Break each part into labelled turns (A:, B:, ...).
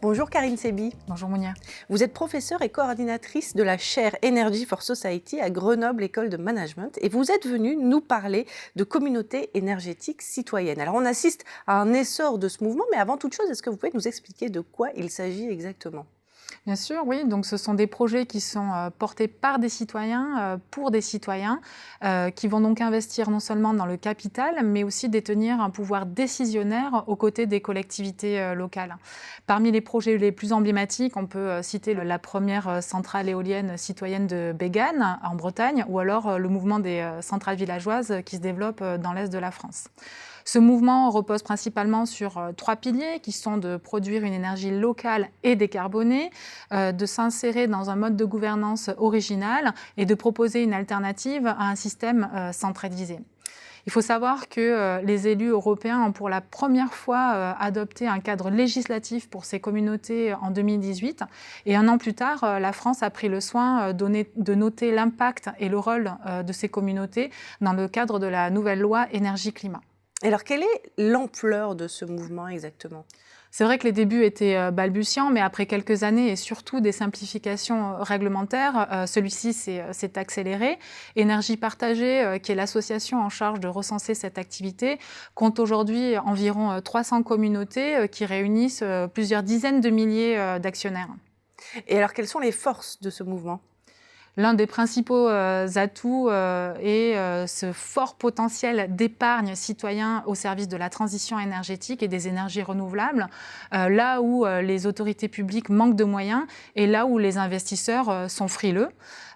A: Bonjour Karine Sebi.
B: Bonjour Mounia.
A: Vous êtes professeure et coordinatrice de la chaire Energy for Society à Grenoble École de Management et vous êtes venue nous parler de communautés énergétiques citoyennes. Alors on assiste à un essor de ce mouvement, mais avant toute chose, est-ce que vous pouvez nous expliquer de quoi il s'agit exactement ?
B: Bien sûr, oui. Donc, ce sont des projets qui sont portés par des citoyens, pour des citoyens, qui vont donc investir non seulement dans le capital, mais aussi détenir un pouvoir décisionnaire aux côtés des collectivités locales. Parmi les projets les plus emblématiques, on peut citer la première centrale éolienne citoyenne de Bégane, en Bretagne, ou alors le mouvement des centrales villageoises qui se développe dans l'est de la France. Ce mouvement repose principalement sur trois piliers qui sont de produire une énergie locale et décarbonée, de s'insérer dans un mode de gouvernance original et de proposer une alternative à un système centralisé. Il faut savoir que les élus européens ont pour la première fois adopté un cadre législatif pour ces communautés en 2018. Et un an plus tard, la France a pris le soin de noter l'impact et le rôle de ces communautés dans le cadre de la nouvelle loi énergie-climat.
A: Alors quelle est l'ampleur de ce mouvement exactement ?
B: C'est vrai que les débuts étaient balbutiants, mais après quelques années et surtout des simplifications réglementaires, celui-ci s'est accéléré. Énergie Partagée, qui est l'association en charge de recenser cette activité, compte aujourd'hui environ 300 communautés qui réunissent plusieurs dizaines de milliers d'actionnaires.
A: Et alors quelles sont les forces de ce mouvement ?
B: L'un des principaux atouts est ce fort potentiel d'épargne citoyen au service de la transition énergétique et des énergies renouvelables, là où les autorités publiques manquent de moyens et là où les investisseurs sont frileux.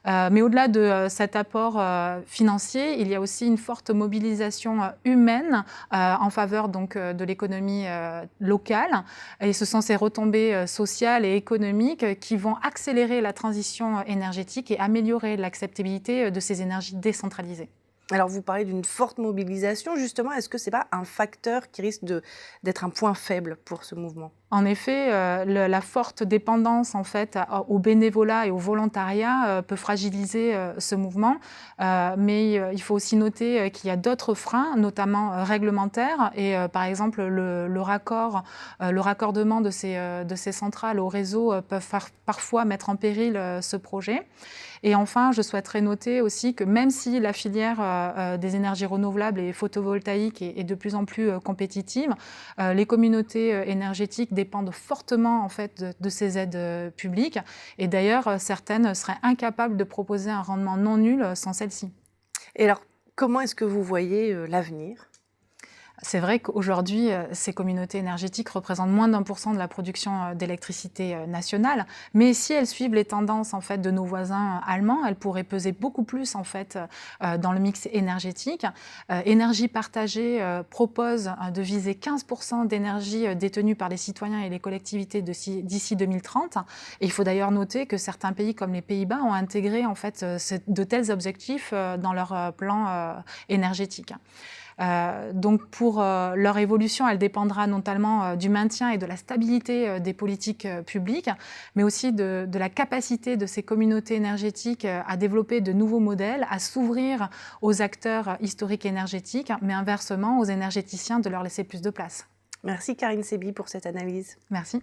B: Mais au-delà de cet apport financier, il y a aussi une forte mobilisation humaine en faveur donc, de l'économie locale. Et ce sont ces retombées sociales et économiques qui vont accélérer la transition énergétique et améliorer l'acceptabilité de ces énergies décentralisées.
A: Alors vous parlez d'une forte mobilisation, justement, est-ce que ce n'est pas un facteur qui risque d'être un point faible pour ce mouvement ?
B: En effet, la forte dépendance en fait, au bénévolat et au volontariat peut fragiliser ce mouvement. Mais il faut aussi noter qu'il y a d'autres freins, notamment réglementaires. Et par exemple, le raccordement de ces centrales au réseau peuvent parfois mettre en péril ce projet. Et enfin, je souhaiterais noter aussi que même si la filière des énergies renouvelables et photovoltaïques est de plus en plus compétitive, les communautés énergétiques dépendent fortement en fait, de ces aides publiques. Et d'ailleurs, certaines seraient incapables de proposer un rendement non nul sans celles-ci.
A: Et alors, comment est-ce que vous voyez l'avenir ?
B: C'est vrai qu'aujourd'hui, ces communautés énergétiques représentent moins d'1% de la production d'électricité nationale. Mais si elles suivent les tendances en fait, de nos voisins allemands, elles pourraient peser beaucoup plus en fait, dans le mix énergétique. Énergie Partagée propose de viser 15% d'énergie détenue par les citoyens et les collectivités d'ici 2030. Et il faut d'ailleurs noter que certains pays comme les Pays-Bas ont intégré en fait, de tels objectifs dans leur plan énergétique. Donc pour leur évolution, elle dépendra notamment du maintien et de la stabilité des politiques publiques, mais aussi de la capacité de ces communautés énergétiques à développer de nouveaux modèles, à s'ouvrir aux acteurs historiques énergétiques, mais inversement aux énergéticiens de leur laisser plus de place.
A: Merci Karine Sebi pour cette analyse.
B: Merci.